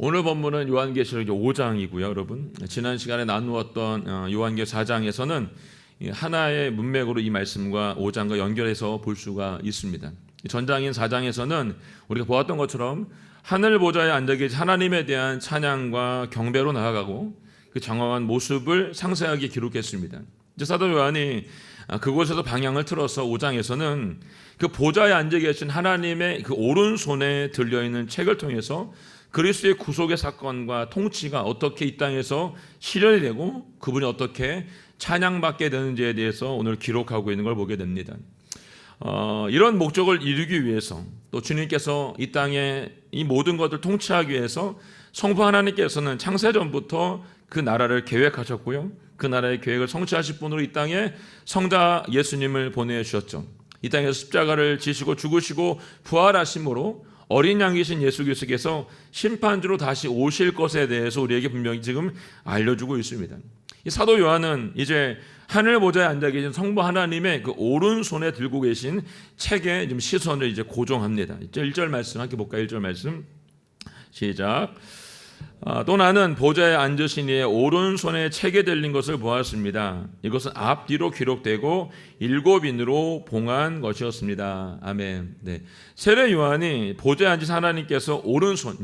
오늘 본문은 요한계시록 5장이고요, 여러분. 지난 시간에 나누었던 요한계시록 4장에서는 하나의 문맥으로 이 말씀과 5장과 연결해서 볼 수가 있습니다. 전장인 4장에서는 우리가 보았던 것처럼 하늘 보좌에 앉아 계신 하나님에 대한 찬양과 경배로 나아가고 그 장엄한 모습을 상세하게 기록했습니다. 이제 사도 요한이 그곳에서 방향을 틀어서 5장에서는 그 보좌에 앉아 계신 하나님의 그 오른손에 들려있는 책을 통해서 그리스도의 구속의 사건과 통치가 어떻게 이 땅에서 실현이 되고 그분이 어떻게 찬양받게 되는지에 대해서 오늘 기록하고 있는 걸 보게 됩니다. 이런 목적을 이루기 위해서 또 주님께서 이 땅에 이 모든 것을 통치하기 위해서 성부 하나님께서는 창세전부터 그 나라를 계획하셨고요. 그 나라의 계획을 성취하실 분으로 이 땅에 성자 예수님을 보내주셨죠. 이 땅에서 십자가를 지시고 죽으시고 부활하심으로 어린 양이신 예수 그리스도께서 심판주로 다시 오실 것에 대해서 우리에게 분명히 지금 알려주고 있습니다. 이 사도 요한은 이제 하늘 보좌에 앉아 계신 성부 하나님의 그 오른손에 들고 계신 책에 좀 시선을 이제 고정합니다. 1절 말씀 함께 볼까요? 1절 말씀 시작. 또 나는 보좌에 앉으신 이의 오른손에 책에 들린 것을 보았습니다. 이것은 앞뒤로 기록되고 7인으로 봉한 것이었습니다. 아멘. 네. 세례 요한이 보좌에 앉으신 하나님께서 오른손,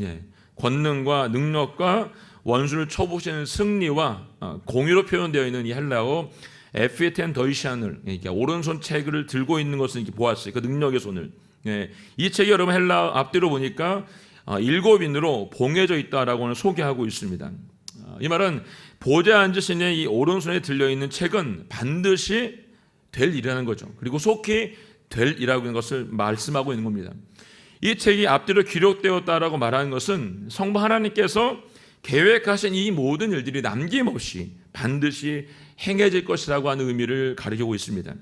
권능과 능력과 원수를 쳐부시는 승리와 공의로 표현되어 있는 이 헬라어 에피텐 더이시안을, 그러니까 오른손 책을 들고 있는 것을 이렇게 보았어요. 그 능력의 손을. 이 책이 여러분 헬라 앞뒤로 보니까 7인으로 봉해져 있다라고는 소개하고 있습니다. 이 말은 보좌에 앉으신 이 오른손에 들려있는 책은 반드시 될 일이라는 거죠. 그리고 속히 될 일이라고 하는 것을 말씀하고 있는 겁니다. 이 책이 앞뒤로 기록되었다라고 말하는 것은 성부 하나님께서 계획하신 이 모든 일들이 남김없이 반드시 행해질 것이라고 하는 의미를 가리키고 있습니다.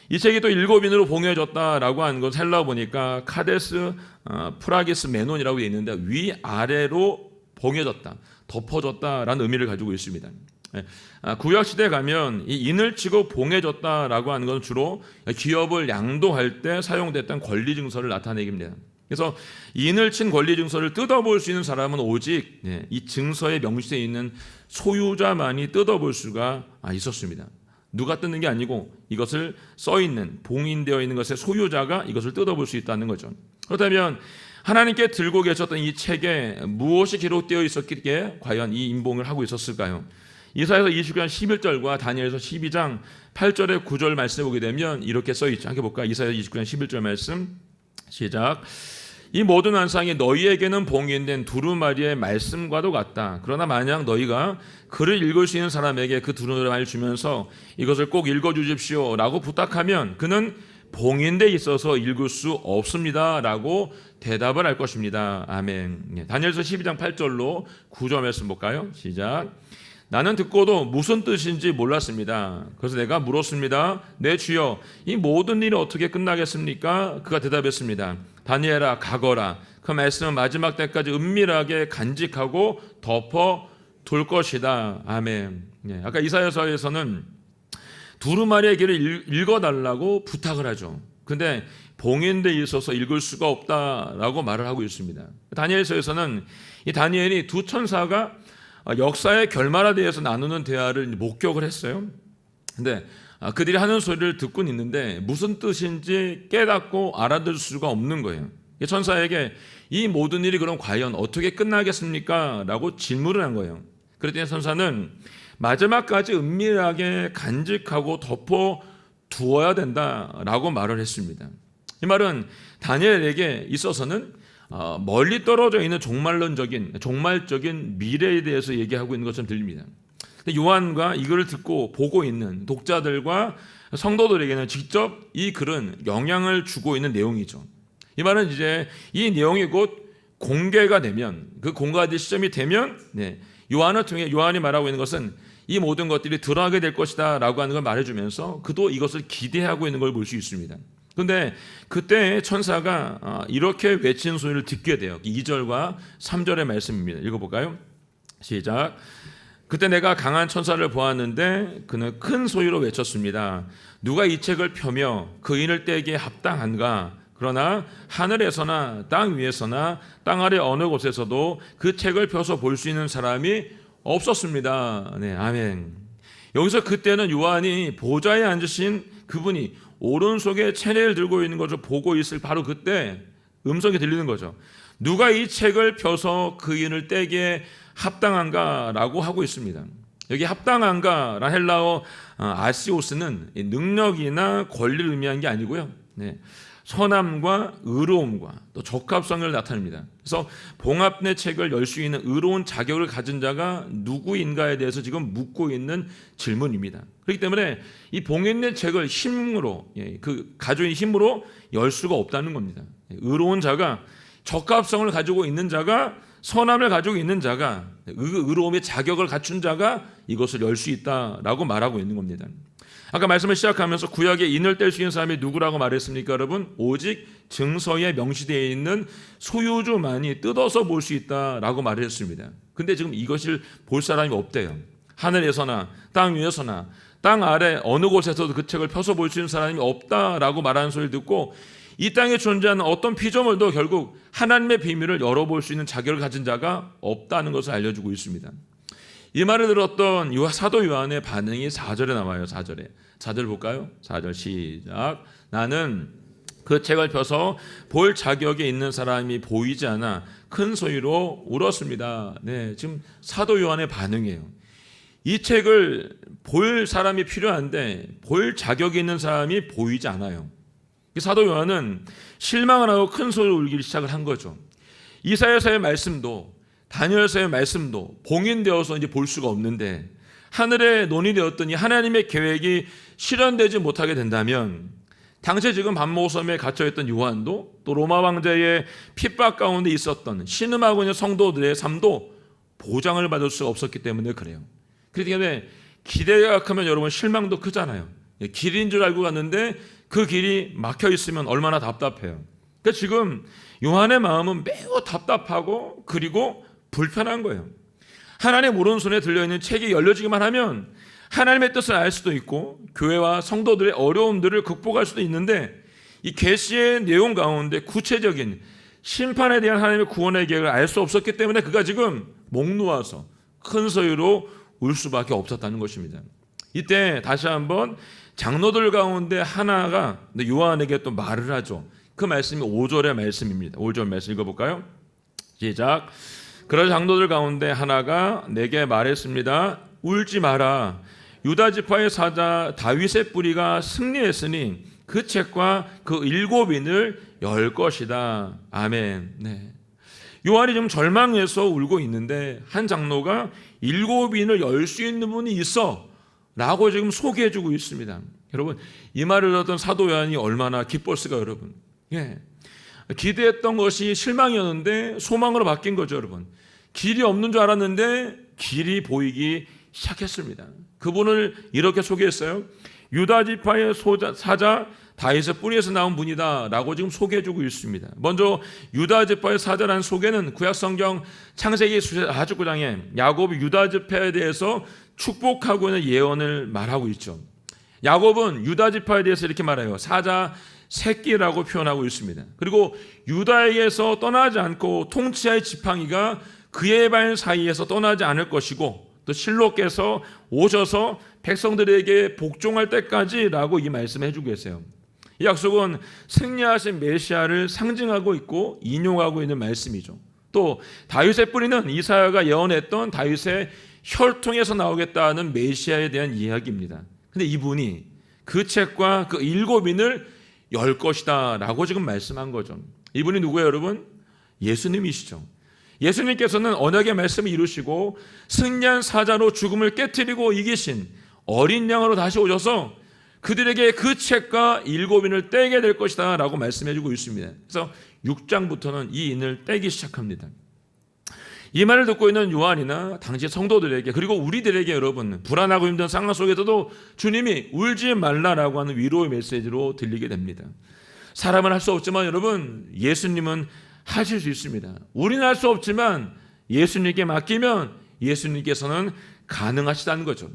이 책이 또 7인으로 봉해졌다라고 하는 것 헬라어 보니까 카데스 프라기스 메논이라고 되어 있는데 위아래로 봉해졌다, 덮어졌다라는 의미를 가지고 있습니다. 구약시대에 가면 이 인을 치고 봉해졌다라고 하는 건 주로 기업을 양도할 때 사용됐던 권리증서를 나타내기입니다. 그래서 인을 친 권리증서를 뜯어볼 수 있는 사람은 오직 이 증서에 명시되어 있는 소유자만이 뜯어볼 수가 있었습니다. 누가 뜯는 게 아니고 이것을 써있는 봉인되어 있는 것의 소유자가 이것을 뜯어볼 수 있다는 거죠. 그렇다면 하나님께 들고 계셨던 이 책에 무엇이 기록되어 있었기에 과연 이 임봉을 하고 있었을까요? 이사야서 29장 11절과 다니엘서 12장 8절의 9절 말씀을 보게 되면 이렇게 써있죠. 함께 볼까요? 이사야서 29장 11절 말씀 시작. 이 모든 환상이 너희에게는 봉인된 두루마리의 말씀과도 같다. 그러나 만약 너희가 글을 읽을 수 있는 사람에게 그 두루마리를 주면서 이것을 꼭 읽어주십시오 라고 부탁하면 그는 봉인돼 있어서 읽을 수 없습니다 라고 대답을 할 것입니다. 아멘. 다니엘서 12장 8절로 9절 말씀 볼까요? 시작. 나는 듣고도 무슨 뜻인지 몰랐습니다. 그래서 내가 물었습니다. 내 주여, 이 모든 일이 어떻게 끝나겠습니까? 그가 대답했습니다. 다니엘아, 가거라. 그 말씀은 마지막 때까지 은밀하게 간직하고 덮어 둘 것이다. 아멘. 아까 이사야서에서는 두루마리의 길을 읽어달라고 부탁을 하죠. 근데 봉인돼 있어서 읽을 수가 없다라고 말을 하고 있습니다. 다니엘서에서는 이 다니엘이 두 천사가 역사의 결말에 대해서 나누는 대화를 목격을 했어요. 근데 그들이 하는 소리를 듣고는 있는데 무슨 뜻인지 깨닫고 알아들 수가 없는 거예요. 천사에게 이 모든 일이 그럼 과연 어떻게 끝나겠습니까? 라고 질문을 한 거예요. 그랬더니 천사는 마지막까지 은밀하게 간직하고 덮어 두어야 된다라고 말을 했습니다. 이 말은 다니엘에게 있어서는 멀리 떨어져 있는 종말적인 미래에 대해서 얘기하고 있는 것처럼 들립니다. 요한과 이 글을 듣고 보고 있는 독자들과 성도들에게는 직접 이 글은 영향을 주고 있는 내용이죠. 이 말은 이제 이 내용이 곧 공개가 되면, 그 공개될 시점이 되면 요한을 통해 요한이 말하고 있는 것은 이 모든 것들이 드러나게 될 것이다 라고 하는 걸 말해주면서 그도 이것을 기대하고 있는 걸 볼 수 있습니다. 그런데 그때 천사가 이렇게 외치는 소리를 듣게 돼요. 2절과 3절의 말씀입니다. 읽어볼까요? 시작. 그때 내가 강한 천사를 보았는데 그는 큰 소리로 외쳤습니다. 누가 이 책을 펴며 그 인을 떼기에 합당한가? 그러나 하늘에서나 땅 위에서나 땅 아래 어느 곳에서도 그 책을 펴서 볼 수 있는 사람이 없었습니다. 네, 아멘. 여기서 그때는 요한이 보좌에 앉으신 그분이 오른손에 채례를 들고 있는 것을 보고 있을 바로 그때 음성이 들리는 거죠. 누가 이 책을 펴서 그 인을 떼기에 합당한가라고 하고 있습니다. 여기 합당한가라는 헬라어 아시오스는 능력이나 권리를 의미한 게 아니고요. 네. 선함과 의로움과 또 적합성을 나타냅니다. 그래서 봉합의 책을 열 수 있는 의로운 자격을 가진 자가 누구인가에 대해서 지금 묻고 있는 질문입니다. 그렇기 때문에 이 봉인의 책을 힘으로 그 가지고 있는 힘으로 열 수가 없다는 겁니다. 의로운 자가 적합성을 가지고 있는 자가 선함을 가지고 있는 자가 의로움의 자격을 갖춘 자가 이것을 열 수 있다라고 말하고 있는 겁니다. 아까 말씀을 시작하면서 구약의 인을 뗄 수 있는 사람이 누구라고 말했습니까, 여러분? 오직 증서에 명시되어 있는 소유주만이 뜯어서 볼 수 있다라고 말했습니다. 근데 지금 이것을 볼 사람이 없대요. 하늘에서나 땅 위에서나 땅 아래 어느 곳에서도 그 책을 펴서 볼 수 있는 사람이 없다라고 말하는 소리를 듣고 이 땅에 존재하는 어떤 피조물도 결국 하나님의 비밀을 열어볼 수 있는 자격을 가진 자가 없다는 것을 알려주고 있습니다. 이 말을 들었던 사도 요한의 반응이 4절에 나와요. 4절 볼까요? 4절 시작. 나는 그 책을 펴서 볼 자격에 있는 사람이 보이지 않아 큰 소리로 울었습니다. 네, 지금 사도 요한의 반응이에요. 이 책을 볼 사람이 필요한데 볼 자격이 있는 사람이 보이지 않아요. 사도 요한은 실망을 하고 큰 소리로 울기 시작을 한 거죠. 이사야서의 말씀도 다니엘서의 말씀도 봉인되어서 이제 볼 수가 없는데 하늘에 논의되었더니 하나님의 계획이 실현되지 못하게 된다면 당시에 지금 반모섬에 갇혀있던 요한도 또 로마 왕자의 핍박 가운데 있었던 신음하고 있는 성도들의 삶도 보장을 받을 수 없었기 때문에 그래요. 그렇기 때문에 기대가 크면 여러분 실망도 크잖아요. 길인 줄 알고 갔는데 그 길이 막혀 있으면 얼마나 답답해요. 그러니까 지금 요한의 마음은 매우 답답하고 그리고 불편한 거예요. 하나님의 오른손에 들려있는 책이 열려지기만 하면 하나님의 뜻을 알 수도 있고 교회와 성도들의 어려움들을 극복할 수도 있는데 이 계시의 내용 가운데 구체적인 심판에 대한 하나님의 구원의 계획을 알 수 없었기 때문에 그가 지금 목 놓아서 큰 소리로 울 수밖에 없었다는 것입니다. 이때 다시 한번 장로들 가운데 하나가 요한에게 또 말을 하죠. 그 말씀이 5절의 말씀입니다. 5절 말씀 읽어볼까요? 시작. 그러자 장로들 가운데 하나가 내게 말했습니다. 울지 마라. 유다 지파의 사자 다윗의 뿌리가 승리했으니 그 책과 그 7인을 열 것이다. 아멘. 네. 요한이 지금 절망해서 울고 있는데 한 장로가 7인을 열 수 있는 분이 있어 라고 지금 소개해주고 있습니다. 여러분 이 말을 듣던 사도 요한이 얼마나 기뻤을까요, 여러분? 예. 기대했던 것이 실망이었는데 소망으로 바뀐 거죠, 여러분. 길이 없는 줄 알았는데 길이 보이기 시작했습니다. 그분을 이렇게 소개했어요. 유다 지파의 사자 다윗의 뿌리에서 나온 분이다 라고 지금 소개해주고 있습니다. 먼저 유다 지파의 사자라는 소개는 구약성경 창세기 49장에 야곱이 유다 지파에 대해서 축복하고 있는 예언을 말하고 있죠. 야곱은 유다 지파에 대해서 이렇게 말해요. 사자 새끼라고 표현하고 있습니다. 그리고 유다에게서 떠나지 않고 통치할 지팡이가 그의 발 사이에서 떠나지 않을 것이고 또 실로께서 오셔서 백성들에게 복종할 때까지라고 이 말씀을 해주고 계세요. 이 약속은 승리하신 메시아를 상징하고 있고 인용하고 있는 말씀이죠. 또 다윗의 뿌리는 이사야가 예언했던 다윗의 혈통에서 나오겠다는 메시아에 대한 이야기입니다. 근데 이분이 그 책과 그 7인을 열 것이다 라고 지금 말씀한 거죠. 이분이 누구예요, 여러분? 예수님이시죠. 예수님께서는 언약의 말씀을 이루시고 승리한 사자로 죽음을 깨트리고 이기신 어린 양으로 다시 오셔서 그들에게 그 책과 7인을 떼게 될 것이다 라고 말씀해주고 있습니다. 그래서 6장부터는 이 인을 떼기 시작합니다. 이 말을 듣고 있는 요한이나 당시 성도들에게 그리고 우리들에게 여러분 불안하고 힘든 상황 속에서도 주님이 울지 말라라고 하는 위로의 메시지로 들리게 됩니다. 사람은 할 수 없지만 여러분 예수님은 하실 수 있습니다. 우리는 할 수 없지만 예수님께 맡기면 예수님께서는 가능하시다는 거죠.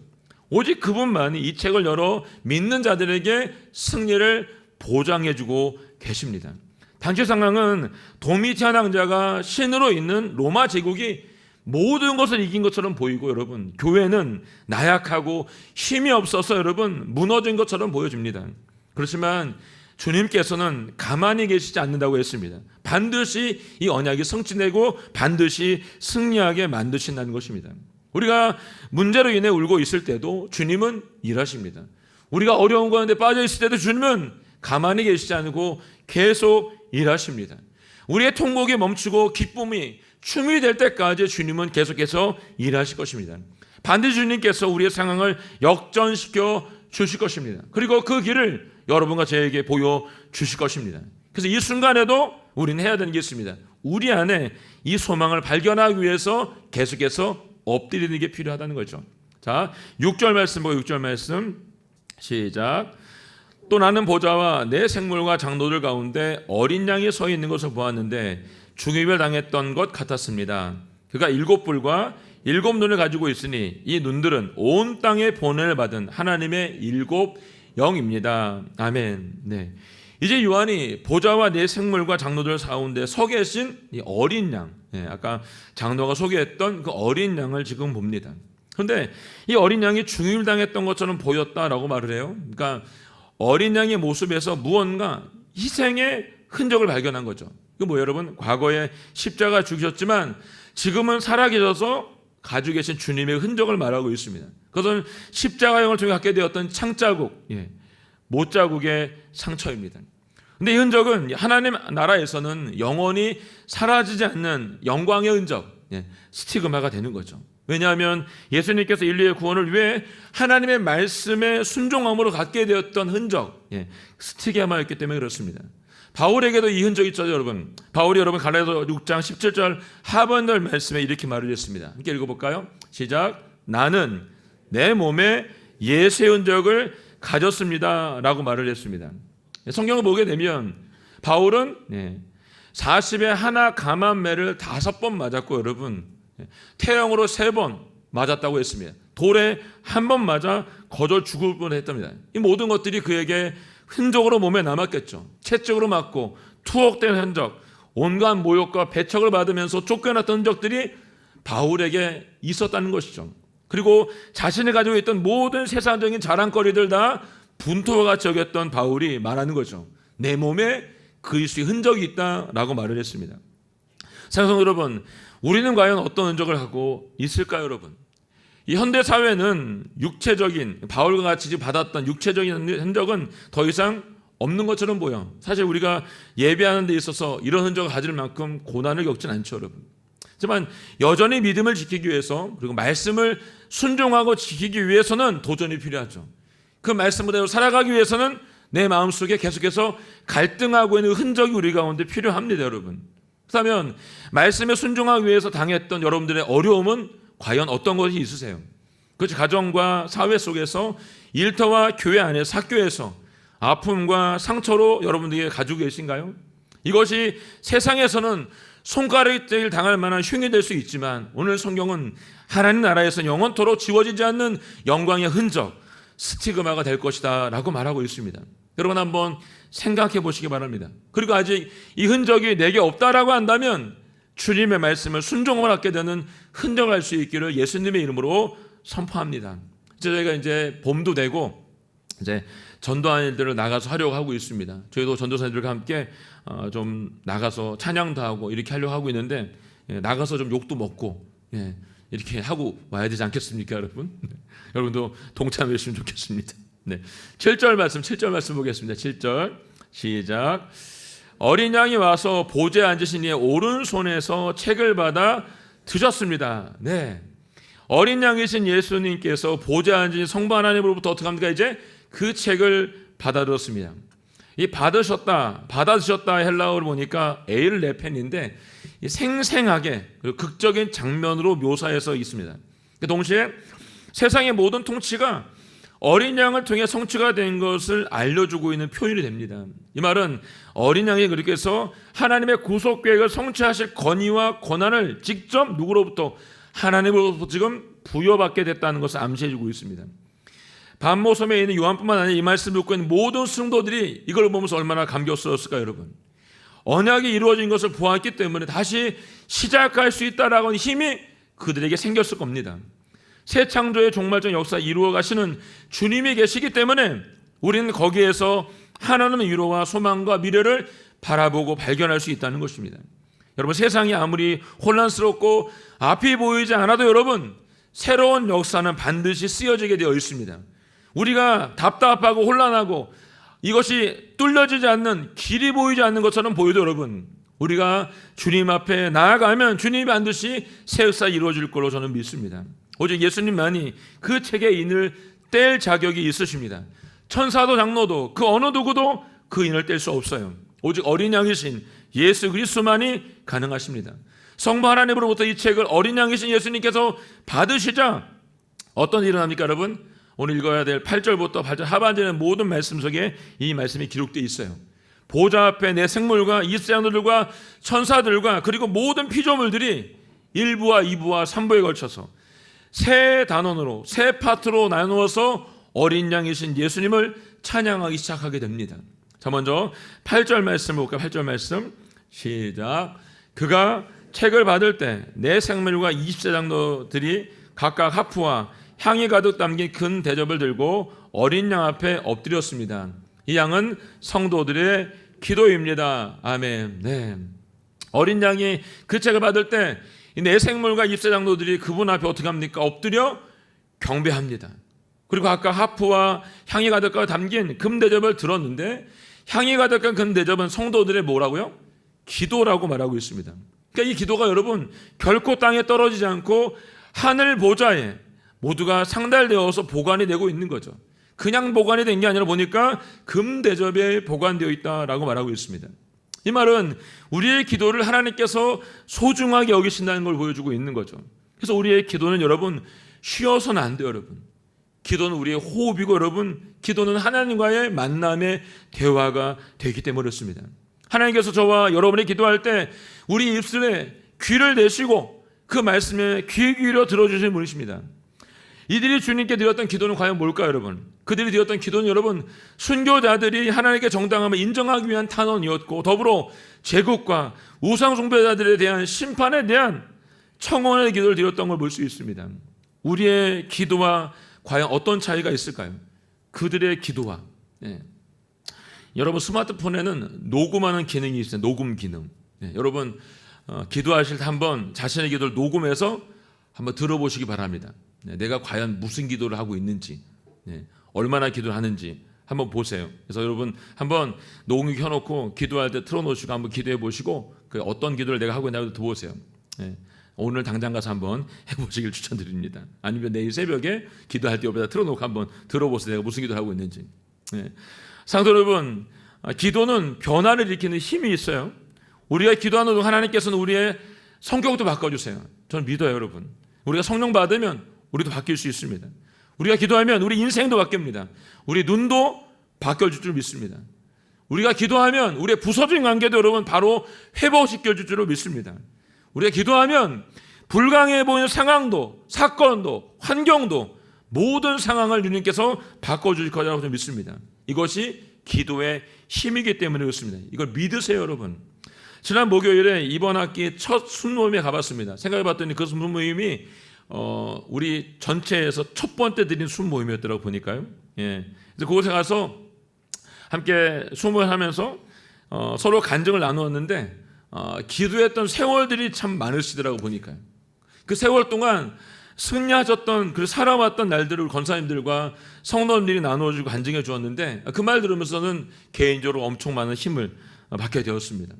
오직 그분만이 이 책을 열어 믿는 자들에게 승리를 보장해주고 계십니다. 당시 상황은 도미티안 왕자가 신으로 있는 로마 제국이 모든 것을 이긴 것처럼 보이고, 여러분, 교회는 나약하고 힘이 없어서 여러분 무너진 것처럼 보여집니다. 그렇지만 주님께서는 가만히 계시지 않는다고 했습니다. 반드시 이 언약이 성취되고 반드시 승리하게 만드신다는 것입니다. 우리가 문제로 인해 울고 있을 때도 주님은 일하십니다. 우리가 어려운 가운데 빠져 있을 때도 주님은 가만히 계시지 않고 계속 일하십니다. 우리의 통곡이 멈추고 기쁨이 춤이 될 때까지 주님은 계속해서 일하실 것입니다. 반드시 주님께서 우리의 상황을 역전시켜 주실 것입니다. 그리고 그 길을 여러분과 저에게 보여주실 것입니다. 그래서 이 순간에도 우리는 해야 되는 게 있습니다. 우리 안에 이 소망을 발견하기 위해서 계속해서 엎드리는 게 필요하다는 거죠. 자, 6절 말씀 보고 6절 말씀 시작. 또 나는 보좌와 내 생물과 장로들 가운데 어린 양이 서 있는 것을 보았는데 중임을 당했던 것 같았습니다. 그가 7뿔과 7눈을 가지고 있으니 이 눈들은 온 땅에 보냄을 받은 하나님의 7 영입니다. 아멘. 네. 이제 요한이 보좌와 내 생물과 장로들 가운데 서 계신 이 어린 양, 아까 장로가 소개했던 그 어린 양을 지금 봅니다. 그런데 이 어린 양이 중임을 당했던 것처럼 보였다라고 말을 해요. 그러니까 어린 양의 모습에서 무언가 희생의 흔적을 발견한 거죠. 그 뭐 여러분, 과거에 십자가 죽으셨지만 지금은 살아계셔서 가지고 계신 주님의 흔적을 말하고 있습니다. 그것은 십자가형을 통해 갖게 되었던 창자국, 못자국의 상처입니다. 근데 이 흔적은 하나님 나라에서는 영원히 사라지지 않는 영광의 흔적, 스티그마가 되는 거죠. 왜냐하면 예수님께서 인류의 구원을 위해 하나님의 말씀에 순종함으로 갖게 되었던 흔적, 스티그마였기 때문에 그렇습니다. 바울에게도 이 흔적이 있죠, 여러분. 바울이 여러분 갈라디아서 6장 17절 하반절 말씀에 이렇게 말을 했습니다. 함께 읽어볼까요? 시작. 나는 내 몸에 예수의 흔적을 가졌습니다 라고 말을 했습니다. 성경을 보게 되면 바울은 40에 하나 감한매를 5번 맞았고, 여러분 태형으로 3번 맞았다고 했습니다. 돌에 1번 맞아 거저 죽을 뻔했답니다. 이 모든 것들이 그에게 흔적으로 몸에 남았겠죠. 채찍으로 맞고 투옥된 흔적, 온갖 모욕과 배척을 받으면서 쫓겨났던 흔적들이 바울에게 있었다는 것이죠. 그리고 자신이 가지고 있던 모든 세상적인 자랑거리들 다 분토와 같이 여겼던 바울이 말하는 거죠. 내 몸에 그리스도의 흔적이 있다라고 말을 했습니다. 사랑하는 여러분, 우리는 과연 어떤 흔적을 갖고 있을까요, 여러분? 이 현대 사회는 육체적인, 바울과 같이 받았던 육체적인 흔적은 더 이상 없는 것처럼 보여. 사실 우리가 예배하는 데 있어서 이런 흔적을 가질 만큼 고난을 겪진 않죠, 여러분. 하지만 여전히 믿음을 지키기 위해서, 그리고 말씀을 순종하고 지키기 위해서는 도전이 필요하죠. 그 말씀대로 살아가기 위해서는 내 마음속에 계속해서 갈등하고 있는 흔적이 우리 가운데 필요합니다, 여러분. 그렇다면 말씀에 순종하기 위해서 당했던 여러분들의 어려움은 과연 어떤 것이 있으세요? 그것이 가정과 사회 속에서, 일터와 교회 안에서, 학교에서 아픔과 상처로 여러분들에게 가지고 계신가요? 이것이 세상에서는 손가락질 당할 만한 흉이 될 수 있지만, 오늘 성경은 하나님 나라에서 영원토록 지워지지 않는 영광의 흔적, 스티그마가 될 것이다 라고 말하고 있습니다. 여러분 한번 생각해 보시기 바랍니다. 그리고 아직 이 흔적이 내게 없다라고 한다면 주님의 말씀을 순종을 하게 되는 흔적을 할 수 있기를 예수님의 이름으로 선포합니다. 저희가 이제 봄도 되고 이제 전도하는 일들을 나가서 하려고 하고 있습니다. 저희도 전도사님들과 함께 좀 나가서 찬양도 하고 이렇게 하려고 하고 있는데, 나가서 좀 욕도 먹고 이렇게 하고 와야 되지 않겠습니까, 여러분? 여러분도 동참해 주시면 좋겠습니다. 7절 말씀 보겠습니다. 7절 시작. 어린 양이 와서 보좌에 앉으신 이의 오른손에서 책을 받아 드셨습니다. 어린 양이신 예수님께서 보좌에 앉으신 성부 하나님으로부터 어떻게 합니까? 이제 그 책을 받아들었습니다. 이 받아드셨다 헬라어를 보니까 에일 레펜인데 생생하게 그리고 극적인 장면으로 묘사해서 있습니다. 동시에 세상의 모든 통치가 어린 양을 통해 성취가 된 것을 알려주고 있는 표현이 됩니다. 이 말은 어린 양이 그렇게 해서 하나님의 구속 계획을 성취하실 권위와 권한을 직접 누구로부터? 하나님으로부터 지금 부여받게 됐다는 것을 암시해주고 있습니다. 반모섬에 있는 요한뿐만 아니라 이 말씀을 듣고 있는 모든 성도들이 이걸 보면서 얼마나 감격스러웠을까요, 여러분? 언약이 이루어진 것을 보았기 때문에 다시 시작할 수 있다라고 하는 힘이 그들에게 생겼을 겁니다. 새 창조의 종말적 역사 이루어 가시는 주님이 계시기 때문에 우리는 거기에서 하나님의 위로와 소망과 미래를 바라보고 발견할 수 있다는 것입니다. 여러분, 세상이 아무리 혼란스럽고 앞이 보이지 않아도 여러분, 새로운 역사는 반드시 쓰여지게 되어 있습니다. 우리가 답답하고 혼란하고 이것이 뚫려지지 않는, 길이 보이지 않는 것처럼 보여도 여러분, 우리가 주님 앞에 나아가면 주님이 반드시 새 역사 이루어질 걸로 저는 믿습니다. 오직 예수님만이 그 책의 인을 뗄 자격이 있으십니다. 천사도 장로도 그 어느 누구도 그 인을 뗄 수 없어요. 오직 어린 양이신 예수 그리스도만이 가능하십니다. 성부 하나님으로부터 이 책을 어린 양이신 예수님께서 받으시자 어떤 일이 일어납니까 여러분? 오늘 읽어야 될 8절부터 8절 하반절의 모든 말씀 속에 이 말씀이 기록되어 있어요. 보좌 앞에 내 생물과 24장로들과 천사들과 그리고 모든 피조물들이 1부와 2부와 3부에 걸쳐서 세 단원으로, 세 파트로 나누어서 어린 양이신 예수님을 찬양하기 시작하게 됩니다. 자, 먼저 8절 말씀 볼까요? 8절 말씀 시작. 그가 책을 받을 때 내 생물과 24장로들이 각각 하프와 향이 가득 담긴 큰 대접을 들고 어린 양 앞에 엎드렸습니다. 이 양은 성도들의 기도입니다. 아멘. 네. 어린 양이 그 책을 받을 때 내 생물과 24장로들이 그분 앞에 어떻게 합니까? 엎드려 경배합니다. 그리고 각각 하프와 향이 가득 담긴 금 대접을 들었는데 향이 가득한 금 대접은 성도들의 뭐라고요? 기도라고 말하고 있습니다. 그러니까 이 기도가 여러분 결코 땅에 떨어지지 않고 하늘 보좌에 모두가 상달되어서 보관이 되고 있는 거죠. 그냥 보관이 된 게 아니라 보니까 금 대접에 보관되어 있다라고 말하고 있습니다. 이 말은 우리의 기도를 하나님께서 소중하게 여기신다는 걸 보여주고 있는 거죠. 그래서 우리의 기도는 여러분 쉬어서는 안 돼요. 여러분, 기도는 우리의 호흡이고 여러분, 기도는 하나님과의 만남의 대화가 되기 때문에 그렇습니다. 하나님께서 저와 여러분이 기도할 때 우리 입술에 귀를 내시고 그 말씀에 귀 기울여 들어주시는 분이십니다. 이들이 주님께 드렸던 기도는 과연 뭘까요 여러분? 그들이 드렸던 기도는 여러분 순교자들이 하나님께 정당함을 인정하기 위한 탄원이었고 더불어 제국과 우상 숭배자들에 대한 심판에 대한 청원의 기도를 드렸던 걸 볼 수 있습니다. 우리의 기도와 과연 어떤 차이가 있을까요? 그들의 기도와 여러분 스마트폰에는 녹음하는 기능이 있어요. 녹음 기능. 여러분 기도하실 때 한번 자신의 기도를 녹음해서 한번 들어보시기 바랍니다. 내가 과연 무슨 기도를 하고 있는지, 얼마나 기도를 하는지 한번 보세요. 그래서 여러분 한번 녹음기 켜놓고 기도할 때 틀어놓으시고 한번 기도해 보시고 그 어떤 기도를 내가 하고 있나도 보세요. 오늘 당장 가서 한번 해보시길 추천드립니다. 아니면 내일 새벽에 기도할 때 옆에다 틀어놓고 한번 들어보세요. 내가 무슨 기도를 하고 있는지. 상도 여러분, 기도는 변화를 일으키는 힘이 있어요. 우리가 기도하는 동안 하나님께서는 우리의 성격도 바꿔주세요. 저는 믿어요 여러분. 우리가 성령 받으면 우리도 바뀔 수 있습니다. 우리가 기도하면 우리 인생도 바뀝니다. 우리 눈도 바뀌어질 줄 믿습니다. 우리가 기도하면 우리의 부서진 관계도 여러분 바로 회복시켜줄 줄 믿습니다. 우리가 기도하면 불가능해 보이는 상황도, 사건도, 환경도 모든 상황을 주님께서 바꿔주실 거라고 저는 믿습니다. 이것이 기도의 힘이기 때문에 그렇습니다. 이걸 믿으세요 여러분. 지난 목요일에 이번 학기 첫 순모임에 가봤습니다. 생각해봤더니 그 순모임이 우리 전체에서 첫 번째 드린 순모임이었더라고 보니까요. 그래서 그곳에 가서 함께 순모임을 하면서 서로 간증을 나누었는데 기도했던 세월들이 참 많으시더라고 보니까요. 그 세월 동안 승리하셨던 그 살아왔던 날들을 권사님들과 성도님들이 나누어주고 간증해 주었는데 그 말 들으면서는 개인적으로 엄청 많은 힘을 받게 되었습니다.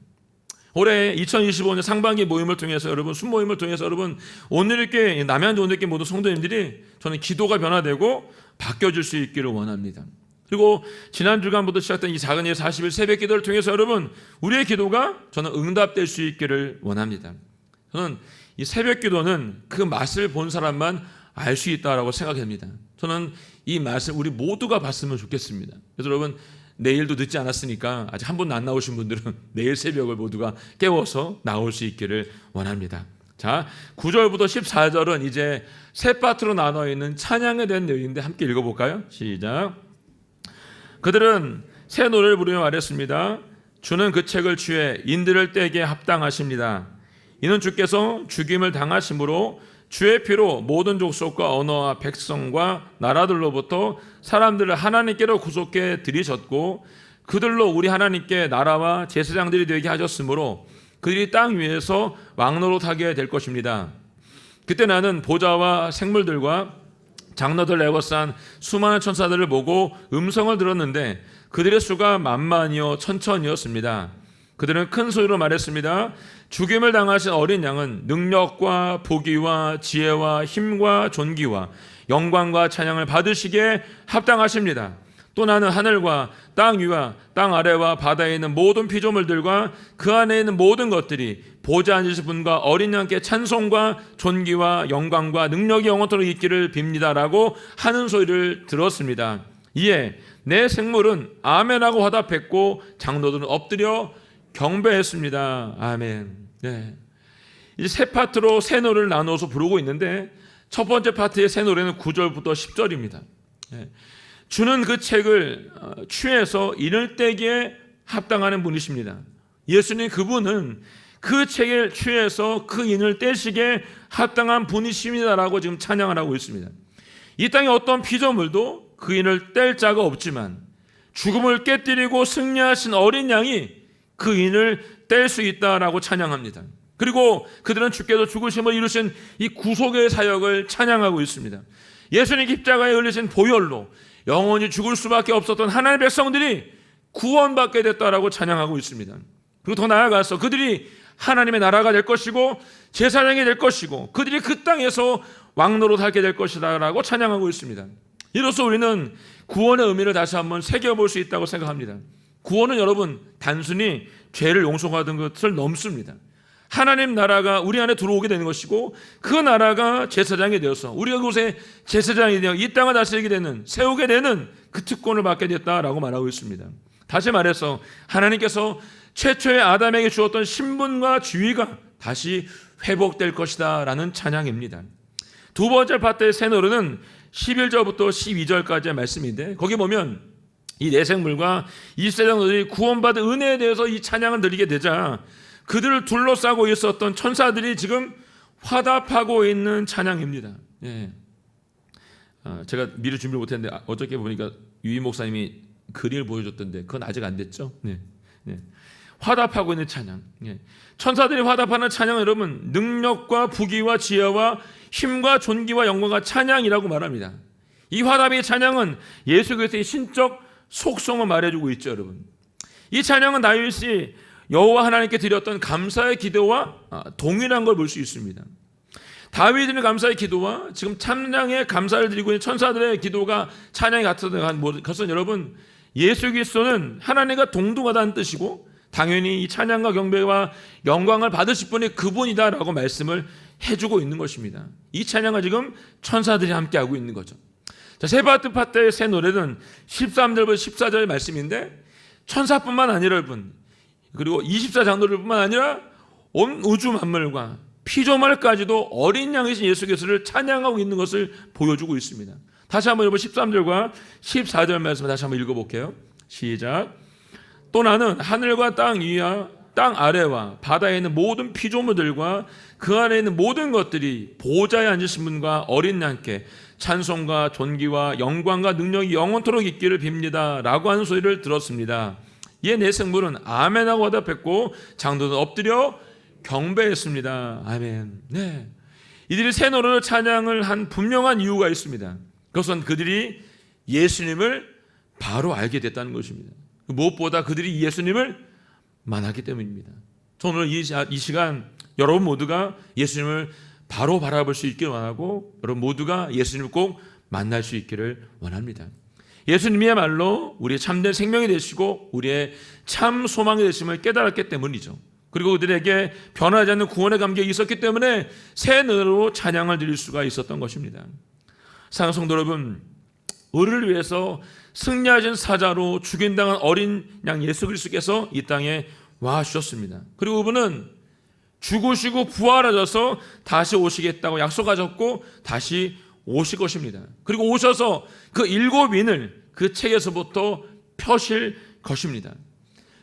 올해 2025년 상반기 모임을 통해서 여러분 순모임을 통해서 여러분 오늘께 남양주 오늘께 모든 성도님들이 저는 기도가 변화되고 바뀌어질 수 있기를 원합니다. 그리고 지난 주간부터 시작된 이 작은 예 40일 새벽 기도를 통해서 여러분 우리의 기도가 저는 응답될 수 있기를 원합니다. 저는 이 새벽 기도는 그 맛을 본 사람만 알 수 있다라고 생각합니다. 저는 이 맛을 우리 모두가 봤으면 좋겠습니다. 그래서 여러분 내일도 늦지 않았으니까 아직 한 번도 안 나오신 분들은 내일 새벽을 모두가 깨워서 나올 수 있기를 원합니다. 자, 9절부터 14절은 이제 세 파트로 나눠 있는 찬양에 대한 내용인데 함께 읽어볼까요? 시작. 그들은 새 노래를 부르며 말했습니다. 주는 그 책을 취해 인들을 떼게 합당하십니다. 이는 주께서 죽임을 당하심으로 주의 피로 모든 족속과 언어와 백성과 나라들로부터 사람들을 하나님께로 구속해 들이셨고 그들로 우리 하나님께 나라와 제사장들이 되게 하셨으므로 그들이 땅 위에서 왕노릇하게 될 것입니다. 그때 나는 보좌와 생물들과 장로들 에워싼 수많은 천사들을 보고 음성을 들었는데 그들의 수가 만만이요 천천이었습니다. 그들은 큰 소리로 말했습니다. 죽임을 당하신 어린 양은 능력과 부귀와 지혜와 힘과 존귀와 영광과 찬양을 받으시기에 합당하십니다. 또 나는 하늘과 땅 위와 땅 아래와 바다에 있는 모든 피조물들과 그 안에 있는 모든 것들이 보좌 앉으신 분과 어린 양께 찬송과 존귀와 영광과 능력이 영원토록 있기를 빕니다라고 하는 소리를 들었습니다. 이에 내 생물은 아멘하고 화답했고 장로들은 엎드려 경배했습니다. 아멘. 네. 이제 세 파트로 새 노래를 나누어서 부르고 있는데 첫 번째 파트의 새 노래는 9절부터 10절입니다. 네. 주는 그 책을 취해서 인을 떼기에 합당하는 분이십니다. 예수님 그분은 그 책을 취해서 그 인을 떼시기에 합당한 분이십니다라고 지금 찬양을 하고 있습니다. 이 땅에 어떤 피조물도 그 인을 뗄 자가 없지만 죽음을 깨뜨리고 승리하신 어린 양이 그 인을 뗄 수 있다라고 찬양합니다. 그리고 그들은 주께서 죽으심을 이루신 이 구속의 사역을 찬양하고 있습니다. 예수님 십자가에 흘리신 보혈로 영원히 죽을 수밖에 없었던 하나님의 백성들이 구원받게 됐다라고 찬양하고 있습니다. 그리고 더 나아가서 그들이 하나님의 나라가 될 것이고 제사장이 될 것이고 그들이 그 땅에서 왕노릇 하게 될 것이다라고 찬양하고 있습니다. 이로써 우리는 구원의 의미를 다시 한번 새겨볼 수 있다고 생각합니다. 구원은 여러분 단순히 죄를 용서받은 것을 넘습니다. 하나님 나라가 우리 안에 들어오게 되는 것이고 그 나라가 제사장이 되어서 우리가 그곳에 제사장이 되어 이 땅을 다스리게 되는 세우게 되는 그 특권을 받게 됐다라고 말하고 있습니다. 다시 말해서 하나님께서 최초의 아담에게 주었던 신분과 지위가 다시 회복될 것이다 라는 찬양입니다. 두 번째 파트의 새 노래는 11절부터 12절까지의 말씀인데 거기 보면 이 네 생물과 이 제사장들이 구원받은 은혜에 대해서 이 찬양을 드리게 되자 그들을 둘러싸고 있었던 천사들이 지금 화답하고 있는 찬양입니다. 예. 제가 미리 준비를 못했는데 어저께 보니까 유희 목사님이 그림을 보여줬던데 그건 아직 안 됐죠? 네. 네. 화답하고 있는 찬양. 예. 천사들이 화답하는 찬양은 여러분 능력과 부귀와 지혜와 힘과 존귀와 영광과 찬양이라고 말합니다. 이 화답의 찬양은 예수 그리스도의 신적 속성을 말해주고 있죠, 여러분. 이 찬양은 다윗이 여호와 하나님께 드렸던 감사의 기도와 동일한 걸 볼 수 있습니다. 다윗의 감사의 기도와 지금 찬양의 감사를 드리고 있는 천사들의 기도가 찬양이 같은 것은 여러분 예수 그리스도는 하나님과 동등하다는 뜻이고 당연히 이 찬양과 경배와 영광을 받으실 분이 그분이다라고 말씀을 해주고 있는 것입니다. 이 찬양을 지금 천사들이 함께하고 있는 거죠. 자, 세 파트의 새 노래는 13절부터 14절의 말씀인데 천사뿐만 아니라 여러분 그리고 24장로들뿐만 아니라 온 우주 만물과 피조물까지도 어린 양이신 예수 그리스도를 찬양하고 있는 것을 보여주고 있습니다. 다시 한번 여러분 13절과 14절 말씀을 다시 한번 읽어볼게요. 시작. 또 나는 하늘과 땅 위와 땅 아래와 바다에 있는 모든 피조물들과 그 안에 있는 모든 것들이 보좌에 앉으신 분과 어린 양께 찬송과 존귀와 영광과 능력이 영원토록 있기를 빕니다 라고 하는 소리를 들었습니다. 이에 내 생물은 아멘하고 화답했고 장로들은 엎드려 경배했습니다. 아멘. 네. 이들이 새 노래로 찬양을 한 분명한 이유가 있습니다. 그것은 그들이 예수님을 바로 알게 됐다는 것입니다. 무엇보다 그들이 예수님을 만났기 때문입니다. 저는 이 시간 여러분 모두가 예수님을 바로 바라볼 수 있기를 원하고 여러분 모두가 예수님을 꼭 만날 수 있기를 원합니다. 예수님이야말로 우리의 참된 생명이 되시고 우리의 참 소망이 되심을 깨달았기 때문이죠. 그리고 그들에게 변하지 않는 구원의 감격이 있었기 때문에 새 노래로 찬양을 드릴 수가 있었던 것입니다. 사랑하는 성도 여러분, 우리를 위해서 승리하신 사자로 죽임당한 어린 양 예수 그리스도께서 이 땅에 와 주셨습니다. 그리고 그분은 죽으시고 부활하셔서 다시 오시겠다고 약속하셨고 다시 오실 것입니다. 그리고 오셔서 그 일곱인을 그 책에서부터 펴실 것입니다.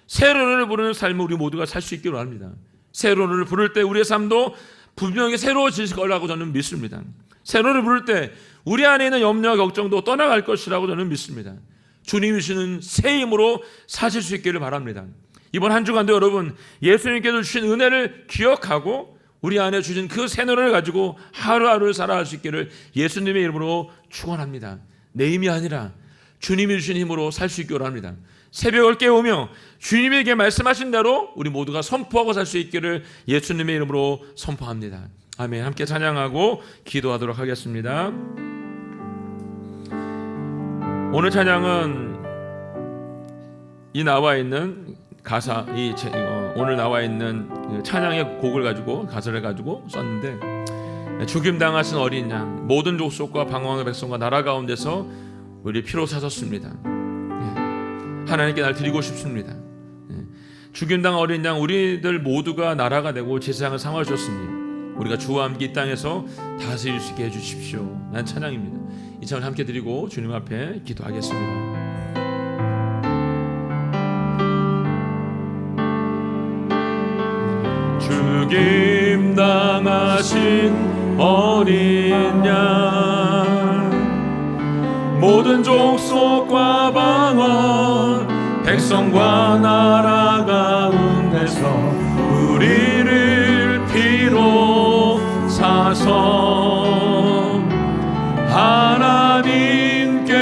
새 노래를 부르는 삶을 우리 모두가 살 수 있기로 합니다. 새 노래를 부를 때 우리의 삶도 분명히 새로워질 거라고 저는 믿습니다. 새 노래를 부를 때 우리 안에 있는 염려와 걱정도 떠나갈 것이라고 저는 믿습니다. 주님이 주시는 새 힘으로 사실 수 있기를 바랍니다. 이번 한 주간도 여러분 예수님께서 주신 은혜를 기억하고 우리 안에 주신 그 새 노래를 가지고 하루하루를 살아갈 수 있기를 예수님의 이름으로 축원합니다. 내 힘이 아니라 주님이 주신 힘으로 살 수 있기를 합니다. 새벽을 깨우며 주님에게 말씀하신 대로 우리 모두가 선포하고 살 수 있기를 예수님의 이름으로 선포합니다. 아멘. 함께 찬양하고 기도하도록 하겠습니다. 오늘 찬양은 이 나와 있는 가사, 오늘 나와 있는 찬양의 곡을 가지고 가사를 가지고 썼는데, 죽임당하신 어린 양 모든 족속과 방황의 백성과 나라 가운데서 우리 피로 사셨습니다. 하나님께 날 드리고 싶습니다. 죽임당 어린 양 우리들 모두가 나라가 되고 제사장을 삼아주셨으니 우리가 주와 함께 이 땅에서 다스릴 수 있게 해주십시오. 난 찬양입니다. 이 찬양을 함께 드리고 주님 앞에 기도하겠습니다. 죽임당하신 어린 양 모든 족속과 방언 백성과 나라 가운데서 우리를 피로 사서 하나님께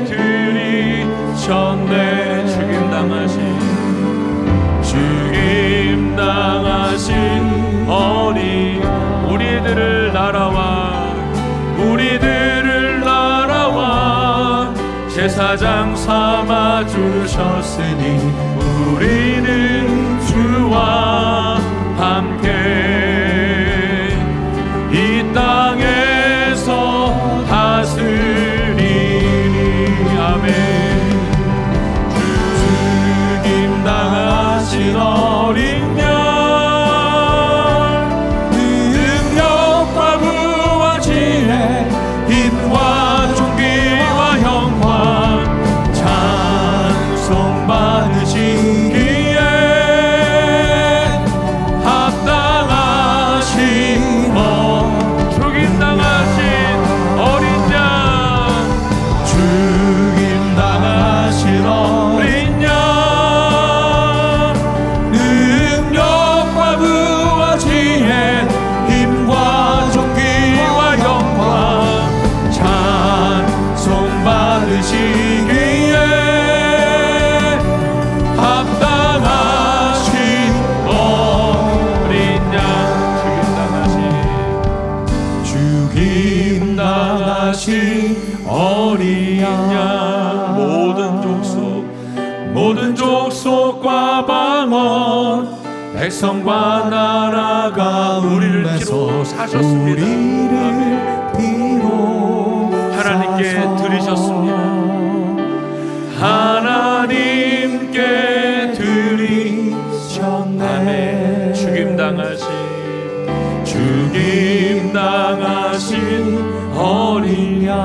드리셨네. 죽임당하신 어린 우리들을 나라와 제사장 삼아 주셨으니 우리는 주와 함께 이 땅에서 다스리니. 아멘. 죽임당하신 어린 양 능력과 부와 지혜 힘과 존귀와 영광 찬송 받으시기에 합당하신 죽임당하신 어린 양 죽임당하신 어린 양 능력과 부와 지혜 힘과 존귀와 영광 찬송 받으시기에 합당하신 어린 양 죽임당하신 어린 양 모든 족속과 방언 백성과 나라가 우리를 피로 사셨습니다. 하나님께 드리셨습니다. 하나님께 드리셨네. 죽임당하신 어린 양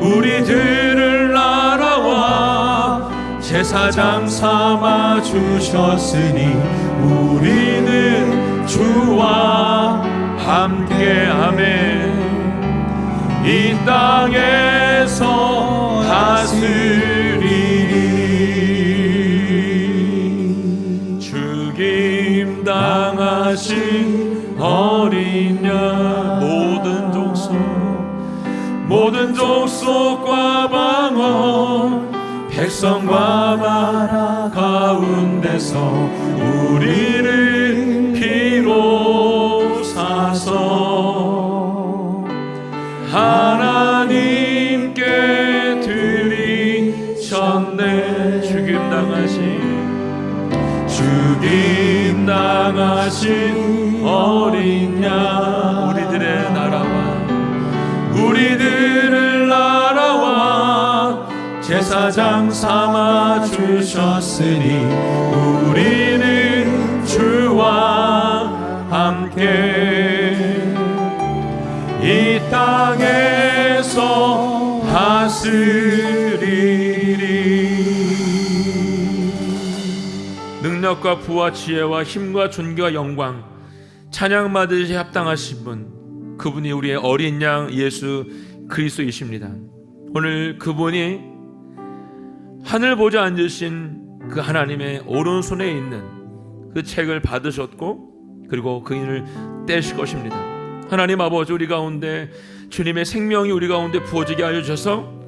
우리들을 나라와 제사장 삼아 주셨으니 우리는 주와 함께. 아멘. 이 땅에서 다스리니. 죽임당하신 어린 양 모든 족속과 방언 백성과 나라 가운데서 우리를 피로 사서 하나님께 드리셨네. 죽임당하신 어린 양 우리들을 나라와 제사장 삼아 주셨으니 우리는 주와 함께 이 땅에서 다스리리. 능력과 부와 지혜와 힘과 존귀와 영광 찬양 받으시 합당하신 분, 그분이 우리의 어린 양 예수 그리스도이십니다. 오늘 그분이 하늘 보좌 앉으신 그 하나님의 오른손에 있는 그 책을 받으셨고, 그리고 그 인을 떼실 것입니다. 하나님 아버지, 우리 가운데 주님의 생명이 우리 가운데 부어지게 하여 주셔서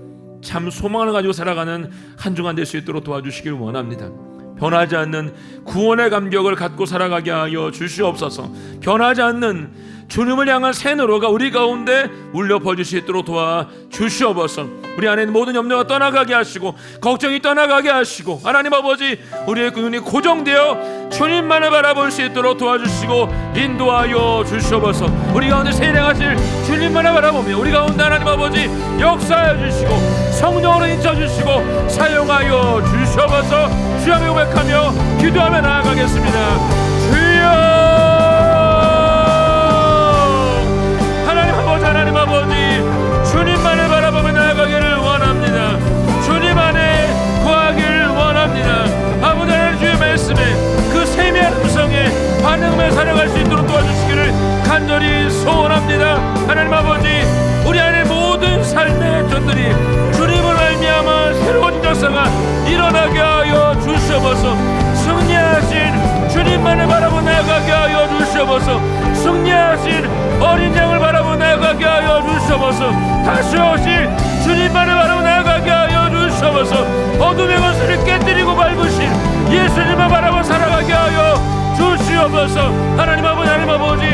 참 소망을 가지고 살아가는 한 주간 될 수 있도록 도와주시길 원합니다. 변하지 않는 구원의 감격을 갖고 살아가게 하여 주시옵소서. 변하지 않는 주님을 향한 새 노래가 우리 가운데 울려 퍼질 수 있도록 도와주시옵소서. 우리 안에 있는 모든 염려가 떠나가게 하시고 걱정이 떠나가게 하시고, 하나님 아버지, 우리의 눈이 고정되어 주님만을 바라볼 수 있도록 도와주시고 인도하여 주시옵소서. 우리 가운데 세례하실 주님만을 바라보며 우리 가운데 하나님 아버지 역사하여 주시고 성령으로 인쳐주시고 사용하여 주시옵소서. 주여 고백하며 기도하며 나아가겠습니다. 주여, 하나님 아버지, 주님만을 바라보며 나아가기를 원합니다. 주님 안에 거하기를 원합니다. 아버지 하나님, 주의 말씀에 그 세미한 음성에 반응하며 살아갈 수 있도록 도와주시기를 간절히 소원합니다. 하나님 아버지, 우리 안에 모든 삶의 전들이 주님을 알미하며 새로운 역사가 일어나게 하여 주시옵소서. 승리하신 주님만을 바라보며 나아가게 하여 주시옵소서. 승리하신 어린 양을 바라보며 나아가게 하여 주시옵소서. 다시 오실 주님만을 바라보며 나아가게 하여 주시옵소서. 어둠의 권세를 깨뜨리고 밟으신 예수님을 바라보며 살아가게 하여 주시옵소서. 하나님 아버지,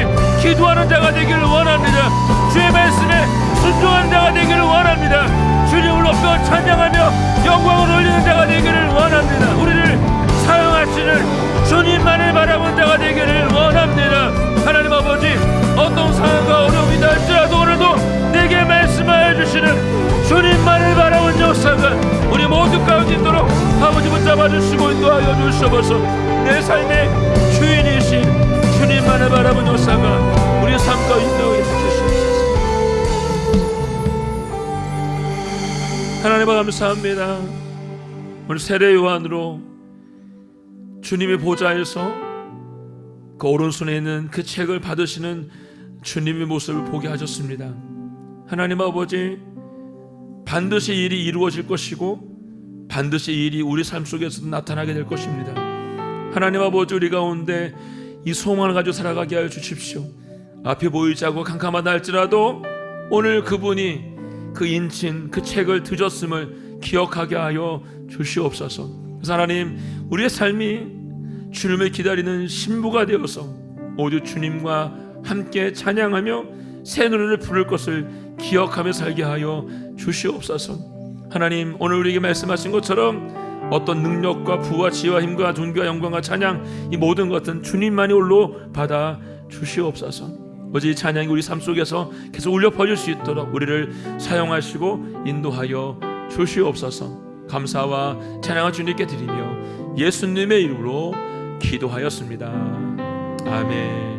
기도하는 자가 되기를 원합니다. 주의 말씀에 순종하는 자가 되기를 원합니다. 주님을 높여 찬양하며 영광을 올리는 자가 되기를 원합니다. 우리를 사용하시는 주님만을 바라본 자가 되기를 원합니다. 하나님 아버지, 어떤 상황과 어려움이 날지라도 오늘도 내게 말씀하여 주시는 주님만을 바라본 역사가 우리 모두 가운데 있도록 아버지 붙잡아 주시고 인도하여 주시옵소서. 내 삶의 주인이신 주님만을 바라본 역사가 우리 삶 가운데 인도하여 주시옵소서. 하나님 감사합니다. 오늘 세례 요한으로 주님의 보좌에서 그 오른손에 있는 그 책을 받으시는 주님의 모습을 보게 하셨습니다. 하나님 아버지, 반드시 일이 이루어질 것이고 반드시 일이 우리 삶 속에서도 나타나게 될 것입니다. 하나님 아버지, 우리 가운데 이 소망을 가지고 살아가게 하여 주십시오. 앞에 보이지 않고 캄캄하다 할지라도 오늘 그분이 그 인친 그 책을 드셨음을 기억하게 하여 주시옵소서. 그래서 하나님, 우리의 삶이 주님을 기다리는 신부가 되어서 모두 주님과 함께 찬양하며 새 노래를 부를 것을 기억하며 살게 하여 주시옵소서. 하나님, 오늘 우리에게 말씀하신 것처럼 어떤 능력과 부와 지혜와 힘과 존귀와 영광과 찬양, 이 모든 것은 주님만이 홀로 받아 주시옵소서. 어제 이 찬양이 우리 삶 속에서 계속 울려 퍼질 수 있도록 우리를 사용하시고 인도하여 주시옵소서. 감사와 찬양을 주님께 드리며 예수님의 이름으로 기도하였습니다. 아멘.